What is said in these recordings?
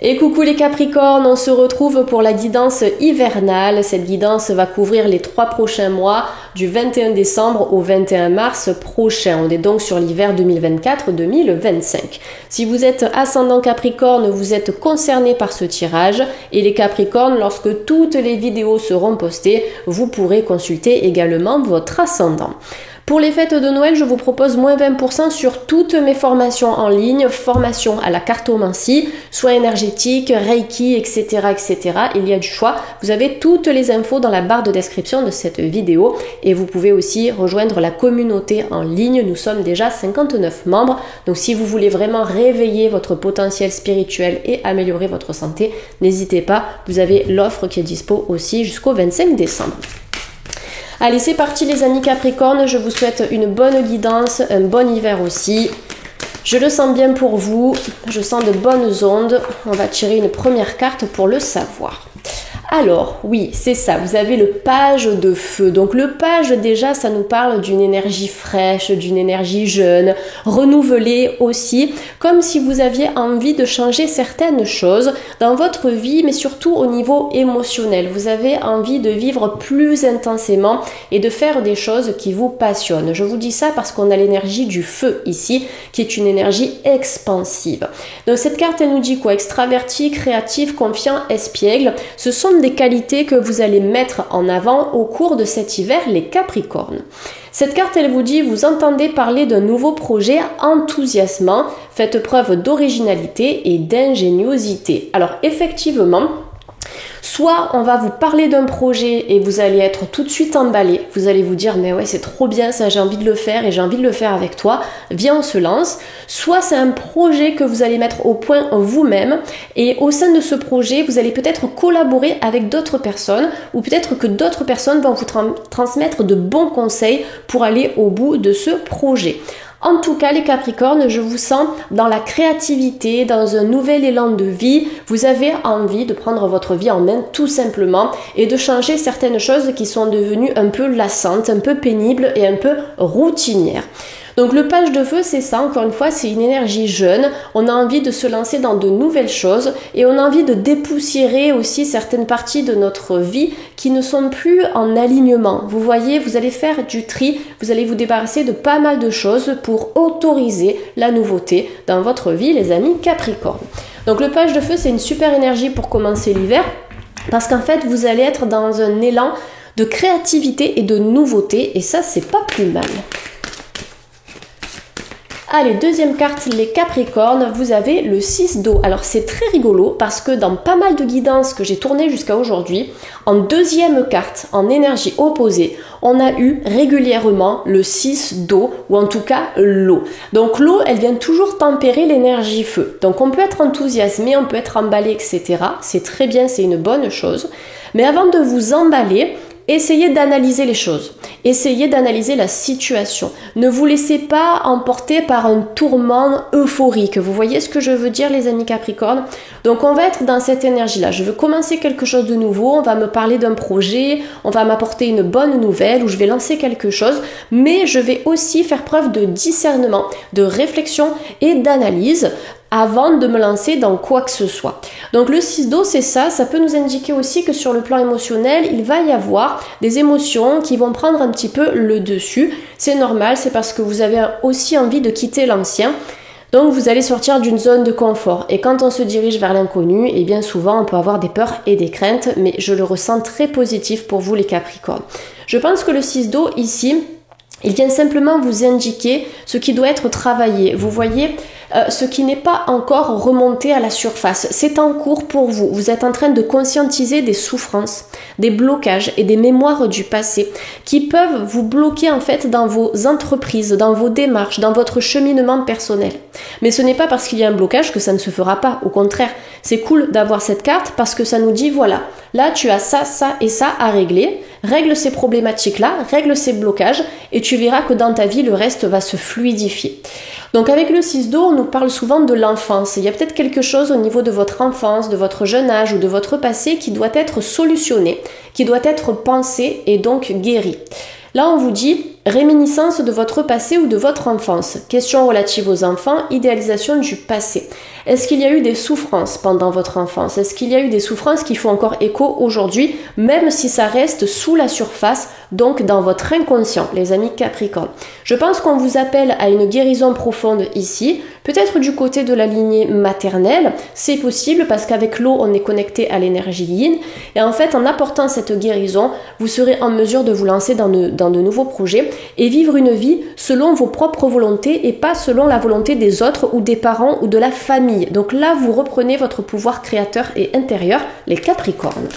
Et coucou les Capricornes, on se retrouve pour la guidance hivernale. Cette guidance va couvrir les 3 prochains mois, du 21 décembre au 21 mars prochain. On est donc sur l'hiver 2024-2025. Si vous êtes ascendant Capricorne, vous êtes concerné par ce tirage. Et les Capricornes, lorsque toutes les vidéos seront postées, vous pourrez consulter également votre ascendant. Pour les fêtes de Noël, je vous propose moins 20% sur toutes mes formations en ligne, formation à la cartomancie, soins énergétiques, Reiki, etc., etc. Il y a du choix. Vous avez toutes les infos dans la barre de description de cette vidéo et vous pouvez aussi rejoindre la communauté en ligne. Nous sommes déjà 59 membres. Donc si vous voulez vraiment réveiller votre potentiel spirituel et améliorer votre santé, n'hésitez pas. Vous avez l'offre qui est dispo aussi jusqu'au 25 décembre. Allez, c'est parti les amis Capricornes, je vous souhaite une bonne guidance, un bon hiver aussi. Je le sens bien pour vous, je sens de bonnes ondes. On va tirer une première carte pour le savoir. Alors, oui, c'est ça, vous avez le page de feu. Donc le page, déjà, ça nous parle d'une énergie fraîche, d'une énergie jeune, renouvelée aussi, comme si vous aviez envie de changer certaines choses dans votre vie, mais surtout au niveau émotionnel. Vous avez envie de vivre plus intensément et de faire des choses qui vous passionnent. Je vous dis ça parce qu'on a l'énergie du feu ici, qui est une énergie expansive. Donc cette carte, elle nous dit quoi? Extraverti, créatif, confiant, espiègle. Ce sont des qualités que vous allez mettre en avant au cours de cet hiver, les Capricornes. Cette carte, elle vous dit, vous entendez parler d'un nouveau projet enthousiasmant, faites preuve d'originalité et d'ingéniosité. Alors effectivement, soit on va vous parler d'un projet et vous allez être tout de suite emballé. Vous allez vous dire, mais ouais, c'est trop bien ça, j'ai envie de le faire et j'ai envie de le faire avec toi. Viens, on se lance. Soit c'est un projet que vous allez mettre au point vous-même et au sein de ce projet, vous allez peut-être collaborer avec d'autres personnes ou peut-être que d'autres personnes vont vous transmettre de bons conseils pour aller au bout de ce projet. En tout cas, les Capricornes, je vous sens dans la créativité, dans un nouvel élan de vie. Vous avez envie de prendre votre vie en main tout simplement et de changer certaines choses qui sont devenues un peu lassantes, un peu pénibles et un peu routinières. Donc le page de feu, c'est ça, encore une fois, c'est une énergie jeune. On a envie de se lancer dans de nouvelles choses et on a envie de dépoussiérer aussi certaines parties de notre vie qui ne sont plus en alignement. Vous voyez, vous allez faire du tri, vous allez vous débarrasser de pas mal de choses pour autoriser la nouveauté dans votre vie, les amis Capricorne. Donc le page de feu, c'est une super énergie pour commencer l'hiver parce qu'en fait, vous allez être dans un élan de créativité et de nouveauté et ça, c'est pas plus mal. Allez, deuxième carte, les Capricornes, vous avez le 6 d'eau. Alors c'est très rigolo parce que dans pas mal de guidances que j'ai tournées jusqu'à aujourd'hui, en deuxième carte, en énergie opposée, on a eu régulièrement le 6 d'eau ou en tout cas l'eau. Donc l'eau, elle vient toujours tempérer l'énergie feu. Donc on peut être enthousiasmé, on peut être emballé, etc. C'est très bien, c'est une bonne chose. Mais avant de vous emballer, essayez d'analyser les choses, essayez d'analyser la situation. Ne vous laissez pas emporter par un tourment euphorique. Vous voyez ce que je veux dire les amis Capricorne? Donc on va être dans cette énergie-là. Je veux commencer quelque chose de nouveau, on va me parler d'un projet, on va m'apporter une bonne nouvelle ou je vais lancer quelque chose, mais je vais aussi faire preuve de discernement, de réflexion et d'analyse avant de me lancer dans quoi que ce soit. Donc le 6 d'eau, c'est ça, ça peut nous indiquer aussi que sur le plan émotionnel, il va y avoir des émotions qui vont prendre un petit peu le dessus. C'est normal, c'est parce que vous avez aussi envie de quitter l'ancien. Donc vous allez sortir d'une zone de confort. Et quand on se dirige vers l'inconnu, et bien souvent on peut avoir des peurs et des craintes, mais je le ressens très positif pour vous les Capricornes. Je pense que le 6 d'eau ici, il vient simplement vous indiquer ce qui doit être travaillé. Vous voyez, ce qui n'est pas encore remonté à la surface. C'est en cours pour vous. Vous êtes en train de conscientiser des souffrances, des blocages et des mémoires du passé qui peuvent vous bloquer en fait dans vos entreprises, dans vos démarches, dans votre cheminement personnel. Mais ce n'est pas parce qu'il y a un blocage que ça ne se fera pas. Au contraire, c'est cool d'avoir cette carte parce que ça nous dit voilà, là tu as ça, ça et ça à régler. Règle ces problématiques-là, règle ces blocages et tu verras que dans ta vie, le reste va se fluidifier. Donc avec le 6 d'eau, on nous parle souvent de l'enfance. Il y a peut-être quelque chose au niveau de votre enfance, de votre jeune âge ou de votre passé qui doit être solutionné, qui doit être pensé et donc guéri. Là, on vous dit, Réminiscence de votre passé ou de votre enfance. Questions relatives aux enfants, idéalisation du passé. Est-ce qu'il y a eu des souffrances pendant votre enfance? Est-ce qu'il y a eu des souffrances qui font encore écho aujourd'hui, même si ça reste sous la surface, donc dans votre inconscient, les amis Capricorne? Je pense qu'on vous appelle à une guérison profonde ici, peut-être du côté de la lignée maternelle, c'est possible parce qu'avec l'eau, on est connecté à l'énergie yin, et en fait, en apportant cette guérison, vous serez en mesure de vous lancer dans de nouveaux projets et vivre une vie selon vos propres volontés et pas selon la volonté des autres ou des parents ou de la famille. Donc là, vous reprenez votre pouvoir créateur et intérieur, les Capricornes.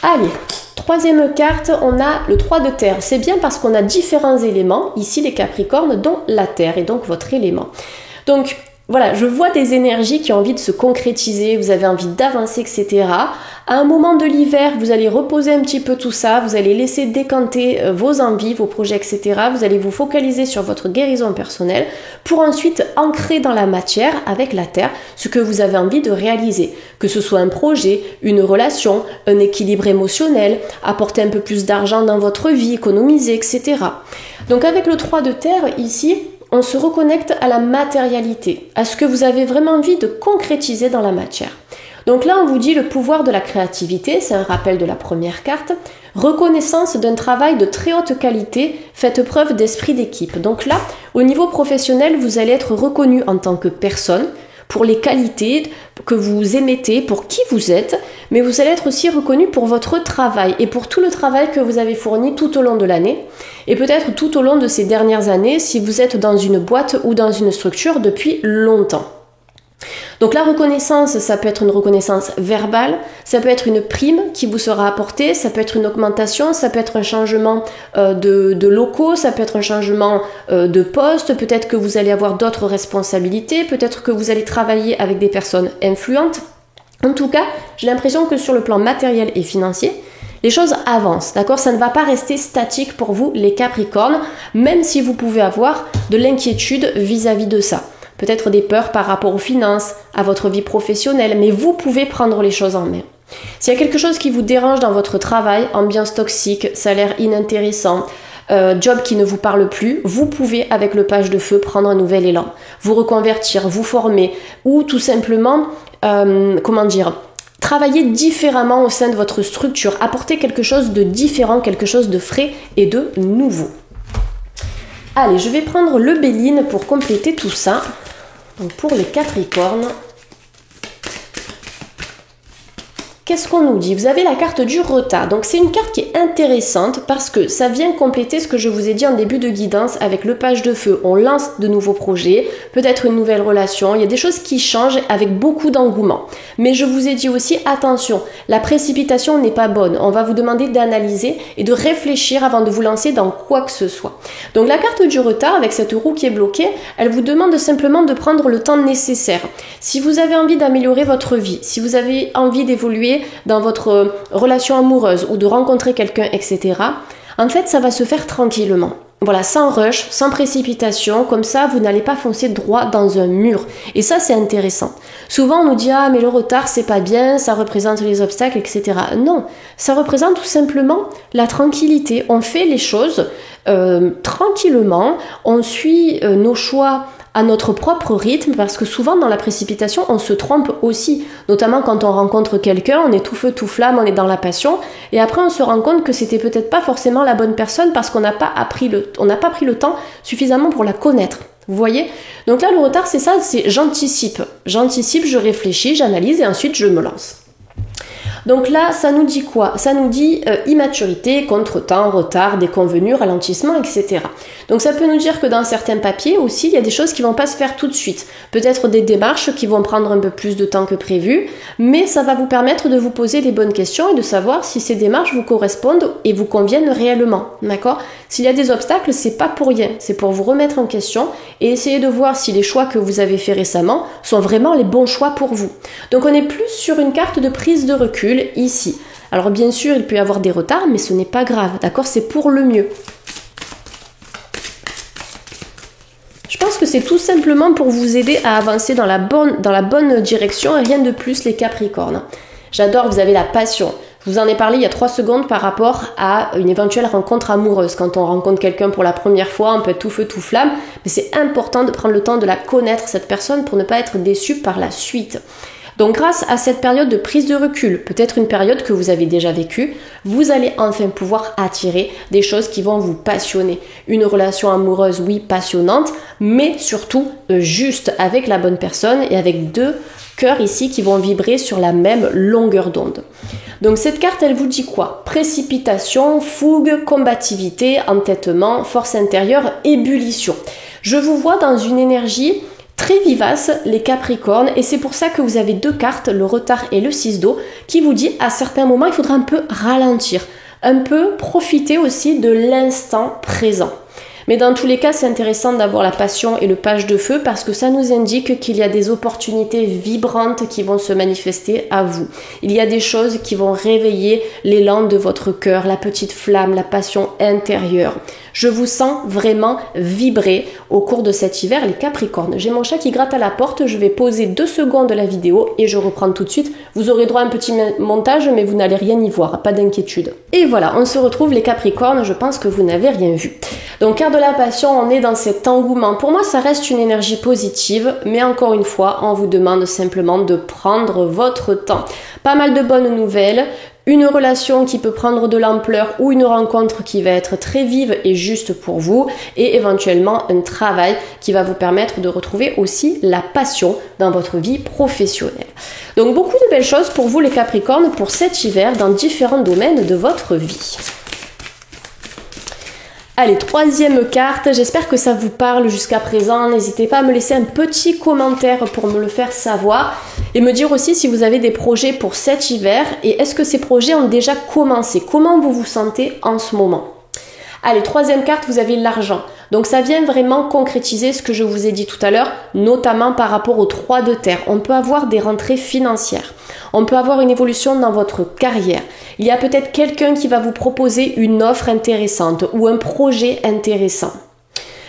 Allez, troisième carte, on a le 3 de terre. C'est bien parce qu'on a différents éléments, ici les Capricornes, dont la terre et donc votre élément. Donc voilà, je vois des énergies qui ont envie de se concrétiser, vous avez envie d'avancer, etc. À un moment de l'hiver, vous allez reposer un petit peu tout ça, vous allez laisser décanter vos envies, vos projets, etc. Vous allez vous focaliser sur votre guérison personnelle pour ensuite ancrer dans la matière, avec la terre, ce que vous avez envie de réaliser. Que ce soit un projet, une relation, un équilibre émotionnel, apporter un peu plus d'argent dans votre vie, économiser, etc. Donc avec le 3 de terre, ici, on se reconnecte à la matérialité, à ce que vous avez vraiment envie de concrétiser dans la matière. Donc là, on vous dit le pouvoir de la créativité, c'est un rappel de la première carte. Reconnaissance d'un travail de très haute qualité, faites preuve d'esprit d'équipe. Donc là, au niveau professionnel, vous allez être reconnu en tant que personne, pour les qualités que vous émettez, pour qui vous êtes, mais vous allez être aussi reconnu pour votre travail et pour tout le travail que vous avez fourni tout au long de l'année et peut-être tout au long de ces dernières années si vous êtes dans une boîte ou dans une structure depuis longtemps. Donc la reconnaissance, ça peut être une reconnaissance verbale, ça peut être une prime qui vous sera apportée, ça peut être une augmentation, ça peut être un changement de locaux, ça peut être un changement de poste, peut-être que vous allez avoir d'autres responsabilités, peut-être que vous allez travailler avec des personnes influentes. En tout cas, j'ai l'impression que sur le plan matériel et financier, les choses avancent, d'accord? Ça ne va pas rester statique pour vous, les Capricornes, même si vous pouvez avoir de l'inquiétude vis-à-vis de ça. Peut-être des peurs par rapport aux finances, à votre vie professionnelle, mais vous pouvez prendre les choses en main. S'il y a quelque chose qui vous dérange dans votre travail, ambiance toxique, salaire inintéressant, job qui ne vous parle plus, vous pouvez avec le page de feu prendre un nouvel élan, vous reconvertir, vous former ou tout simplement, travailler différemment au sein de votre structure, apporter quelque chose de différent, quelque chose de frais et de nouveau. Allez, je vais prendre le Béline pour compléter tout ça. Donc pour les Capricornes, qu'est-ce qu'on nous dit? Vous avez la carte du retard. Donc c'est une carte qui est intéressante parce que ça vient compléter ce que je vous ai dit en début de guidance avec le page de feu. On lance de nouveaux projets, peut-être une nouvelle relation. Il y a des choses qui changent avec beaucoup d'engouement. Mais je vous ai dit aussi, attention, la précipitation n'est pas bonne. On va vous demander d'analyser et de réfléchir avant de vous lancer dans quoi que ce soit. Donc la carte du retard avec cette roue qui est bloquée, elle vous demande simplement de prendre le temps nécessaire. Si vous avez envie d'améliorer votre vie, si vous avez envie d'évoluer dans votre relation amoureuse ou de rencontrer quelqu'un, etc. En fait, ça va se faire tranquillement. Voilà, sans rush, sans précipitation, comme ça, vous n'allez pas foncer droit dans un mur. Et ça, c'est intéressant. Souvent, on nous dit « Ah, mais le retard, c'est pas bien, ça représente les obstacles, etc. » Non, ça représente tout simplement la tranquillité. On fait les choses tranquillement, on suit nos choix à notre propre rythme, parce que souvent dans la précipitation on se trompe aussi, notamment quand on rencontre quelqu'un, on est tout feu tout flamme, on est dans la passion et après on se rend compte que c'était peut-être pas forcément la bonne personne parce qu'on n'a pas pris le temps suffisamment pour la connaître. Vous voyez? Donc là le retard c'est ça, c'est j'anticipe, je réfléchis, j'analyse et ensuite je me lance. Donc là, ça nous dit quoi? Ça nous dit immaturité, contretemps, retard, déconvenu, ralentissement, etc. Donc ça peut nous dire que dans certains papiers aussi, il y a des choses qui vont pas se faire tout de suite. Peut-être des démarches qui vont prendre un peu plus de temps que prévu, mais ça va vous permettre de vous poser les bonnes questions et de savoir si ces démarches vous correspondent et vous conviennent réellement. D'accord? S'il y a des obstacles, c'est pas pour rien, c'est pour vous remettre en question et essayer de voir si les choix que vous avez faits récemment sont vraiment les bons choix pour vous. Donc on est plus sur une carte de prise de recul ici. Alors bien sûr, il peut y avoir des retards, mais ce n'est pas grave, d'accord? C'est pour le mieux. Je pense que c'est tout simplement pour vous aider à avancer dans la bonne direction et rien de plus les Capricornes. J'adore, vous avez la passion. Je vous en ai parlé il y a 3 secondes par rapport à une éventuelle rencontre amoureuse. Quand on rencontre quelqu'un pour la première fois, on peut être tout feu tout flamme, mais c'est important de prendre le temps de la connaître, cette personne, pour ne pas être déçu par la suite. Donc grâce à cette période de prise de recul, peut-être une période que vous avez déjà vécue, vous allez enfin pouvoir attirer des choses qui vont vous passionner. Une relation amoureuse, oui, passionnante, mais surtout juste avec la bonne personne et avec 2 cœurs ici qui vont vibrer sur la même longueur d'onde. Donc cette carte, elle vous dit quoi? Précipitation, fougue, combativité, entêtement, force intérieure, ébullition. Je vous vois dans une énergie très vivace, les Capricornes, et c'est pour ça que vous avez 2 cartes, le retard et le 6 d'eau, qui vous dit à certains moments il faudra un peu ralentir, un peu profiter aussi de l'instant présent. Mais dans tous les cas, c'est intéressant d'avoir la passion et le page de feu parce que ça nous indique qu'il y a des opportunités vibrantes qui vont se manifester à vous. Il y a des choses qui vont réveiller l'élan de votre cœur, la petite flamme, la passion intérieure. Je vous sens vraiment vibrer au cours de cet hiver, les Capricornes. J'ai mon chat qui gratte à la porte, je vais poser 2 secondes la vidéo et je reprends tout de suite. Vous aurez droit à un petit montage, mais vous n'allez rien y voir, pas d'inquiétude. Et voilà, on se retrouve les Capricornes, je pense que vous n'avez rien vu. Donc, carte de la passion, on est dans cet engouement. Pour moi, ça reste une énergie positive, mais encore une fois, on vous demande simplement de prendre votre temps. Pas mal de bonnes nouvelles, une relation qui peut prendre de l'ampleur ou une rencontre qui va être très vive et juste pour vous, et éventuellement un travail qui va vous permettre de retrouver aussi la passion dans votre vie professionnelle. Donc, beaucoup de belles choses pour vous les Capricornes pour cet hiver dans différents domaines de votre vie. Allez, 3e carte, j'espère que ça vous parle jusqu'à présent. N'hésitez pas à me laisser un petit commentaire pour me le faire savoir et me dire aussi si vous avez des projets pour cet hiver et est-ce que ces projets ont déjà commencé? Comment vous vous sentez en ce moment? Allez, 3e carte, vous avez l'argent. Donc ça vient vraiment concrétiser ce que je vous ai dit tout à l'heure, notamment par rapport aux 3 de terre. On peut avoir des rentrées financières. On peut avoir une évolution dans votre carrière. Il y a peut-être quelqu'un qui va vous proposer une offre intéressante ou un projet intéressant.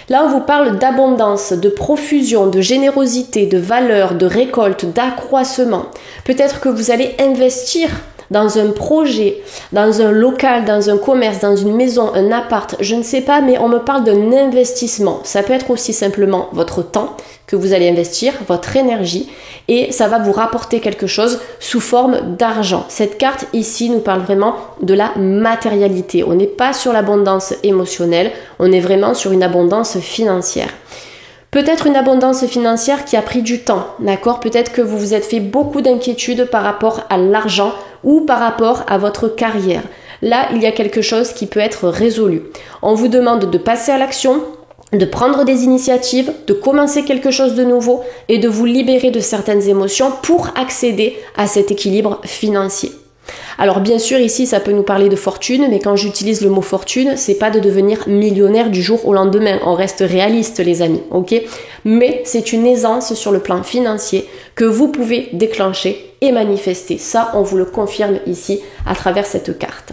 Là, on vous parle d'abondance, de profusion, de générosité, de valeur, de récolte, d'accroissement. Peut-être que vous allez investir dans un projet, dans un local, dans un commerce, dans une maison, un appart, je ne sais pas, mais on me parle d'un investissement. Ça peut être aussi simplement votre temps que vous allez investir, votre énergie, et ça va vous rapporter quelque chose sous forme d'argent. Cette carte ici nous parle vraiment de la matérialité. On n'est pas sur l'abondance émotionnelle, on est vraiment sur une abondance financière. Peut-être une abondance financière qui a pris du temps, d'accord? Peut-être que vous vous êtes fait beaucoup d'inquiétudes par rapport à l'argent ou par rapport à votre carrière. Là, il y a quelque chose qui peut être résolu. On vous demande de passer à l'action, de prendre des initiatives, de commencer quelque chose de nouveau et de vous libérer de certaines émotions pour accéder à cet équilibre financier. Alors bien sûr ici ça peut nous parler de fortune, mais quand j'utilise le mot fortune, c'est pas de devenir millionnaire du jour au lendemain, on reste réaliste les amis, ok? Mais c'est une aisance sur le plan financier que vous pouvez déclencher et manifester. Ça on vous le confirme ici à travers cette carte.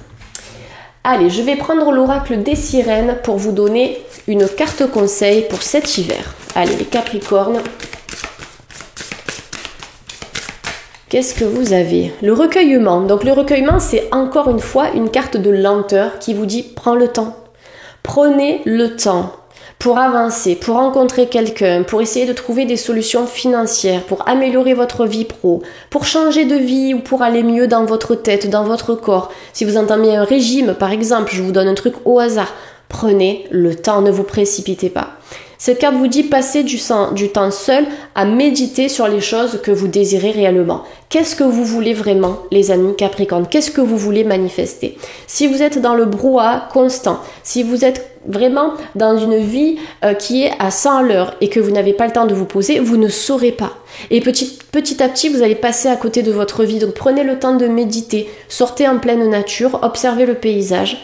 Allez, je vais prendre l'oracle des sirènes pour vous donner une carte conseil pour cet hiver. Allez les Capricornes. Qu'est-ce que vous avez? Le recueillement. Donc le recueillement, c'est encore une fois une carte de lenteur qui vous dit prends le temps. Prenez le temps pour avancer, pour rencontrer quelqu'un, pour essayer de trouver des solutions financières, pour améliorer votre vie pro, pour changer de vie ou pour aller mieux dans votre tête, dans votre corps. Si vous entendez un régime, par exemple, je vous donne un truc au hasard. Prenez le temps, ne vous précipitez pas. Cette carte vous dit passer du temps seul à méditer sur les choses que vous désirez réellement. Qu'est-ce que vous voulez vraiment, les amis Capricorne? Qu'est-ce que vous voulez manifester? Si vous êtes dans le brouhaha constant, si vous êtes vraiment dans une vie qui est à 100 à l'heure et que vous n'avez pas le temps de vous poser, vous ne saurez pas. Et petit à petit, vous allez passer à côté de votre vie. Donc prenez le temps de méditer, sortez en pleine nature, observez le paysage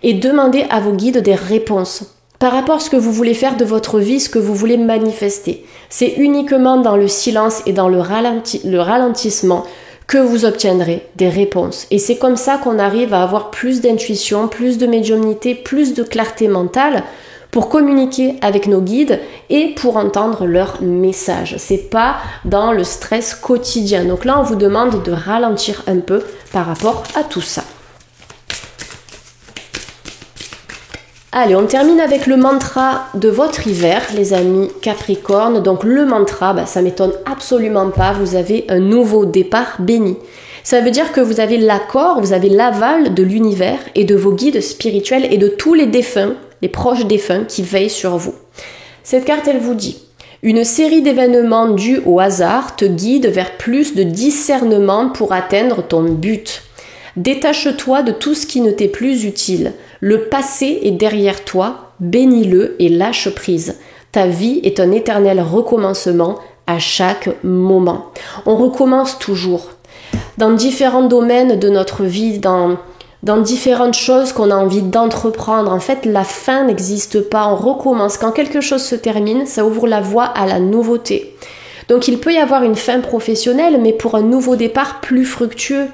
et demandez à vos guides des réponses. Par rapport à ce que vous voulez faire de votre vie, ce que vous voulez manifester. C'est uniquement dans le silence et dans le ralentissement que vous obtiendrez des réponses. Et c'est comme ça qu'on arrive à avoir plus d'intuition, plus de médiumnité, plus de clarté mentale pour communiquer avec nos guides et pour entendre leurs messages. C'est pas dans le stress quotidien. Donc là, on vous demande de ralentir un peu par rapport à tout ça. Allez, on termine avec le mantra de votre hiver, les amis Capricorne. Donc le mantra, ça m'étonne absolument pas, vous avez un nouveau départ béni. Ça veut dire que vous avez l'accord, vous avez l'aval de l'univers et de vos guides spirituels et de tous les défunts, les proches défunts qui veillent sur vous. Cette carte, elle vous dit: une série d'événements dus au hasard te guide vers plus de discernement pour atteindre ton but. Détache-toi de tout ce qui ne t'est plus utile. Le passé est derrière toi, bénis-le et lâche prise. Ta vie est un éternel recommencement à chaque moment. On recommence toujours. Dans différents domaines de notre vie, dans différentes choses qu'on a envie d'entreprendre. En fait, la fin n'existe pas, on recommence. Quand quelque chose se termine, ça ouvre la voie à la nouveauté. Donc il peut y avoir une fin professionnelle, mais pour un nouveau départ plus fructueux.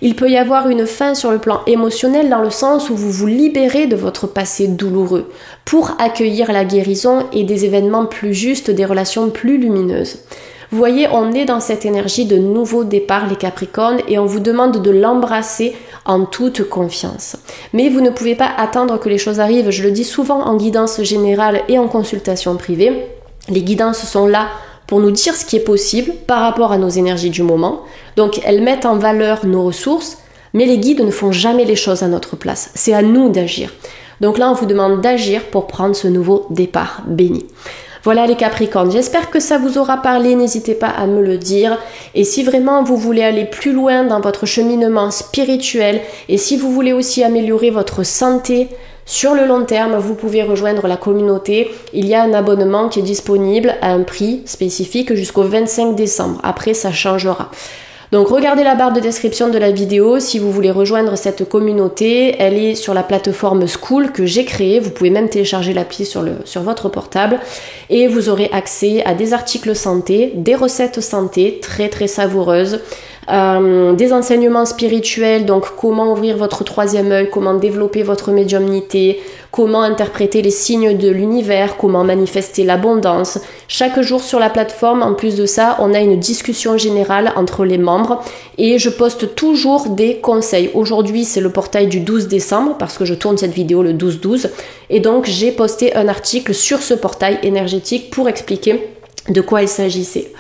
Il peut y avoir une fin sur le plan émotionnel, dans le sens où vous vous libérez de votre passé douloureux pour accueillir la guérison et des événements plus justes, des relations plus lumineuses. Vous voyez, on est dans cette énergie de nouveau départ, les Capricornes, et on vous demande de l'embrasser en toute confiance. Mais vous ne pouvez pas attendre que les choses arrivent. Je le dis souvent en guidance générale et en consultation privée. Les guidances sont là pour nous dire ce qui est possible par rapport à nos énergies du moment. Donc elles mettent en valeur nos ressources, mais les guides ne font jamais les choses à notre place. C'est à nous d'agir. Donc là, on vous demande d'agir pour prendre ce nouveau départ béni. Voilà les Capricornes, j'espère que ça vous aura parlé, n'hésitez pas à me le dire. Et si vraiment vous voulez aller plus loin dans votre cheminement spirituel et si vous voulez aussi améliorer votre santé sur le long terme, vous pouvez rejoindre la communauté. Il y a un abonnement qui est disponible à un prix spécifique jusqu'au 25 décembre. Après, ça changera. Donc regardez la barre de description de la vidéo si vous voulez rejoindre cette communauté. Elle est sur la plateforme Skool que j'ai créée. Vous pouvez même télécharger l'appli sur votre portable et vous aurez accès à des articles santé, des recettes santé très très savoureuses, des enseignements spirituels, donc comment ouvrir votre troisième œil, comment développer votre médiumnité, comment interpréter les signes de l'univers, comment manifester l'abondance. Chaque jour sur la plateforme, en plus de ça, on a une discussion générale entre les membres et je poste toujours des conseils. Aujourd'hui, c'est le portail du 12 décembre parce que je tourne cette vidéo le 12-12 et donc j'ai posté un article sur ce portail énergétique pour expliquer de quoi il s'agissait.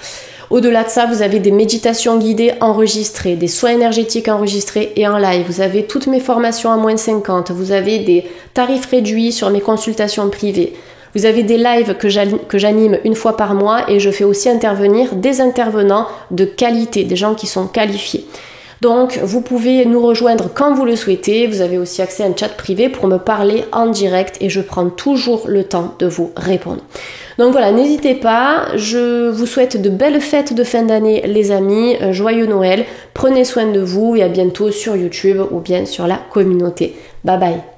Au-delà de ça, vous avez des méditations guidées enregistrées, des soins énergétiques enregistrés et en live. Vous avez toutes mes formations à moins 50. Vous avez des tarifs réduits sur mes consultations privées. Vous avez des lives que j'anime une fois par mois et je fais aussi intervenir des intervenants de qualité, des gens qui sont qualifiés. Donc, vous pouvez nous rejoindre quand vous le souhaitez. Vous avez aussi accès à un chat privé pour me parler en direct et je prends toujours le temps de vous répondre. Donc voilà, n'hésitez pas. Je vous souhaite de belles fêtes de fin d'année, les amis. Joyeux Noël. Prenez soin de vous et à bientôt sur YouTube ou bien sur la communauté. Bye bye.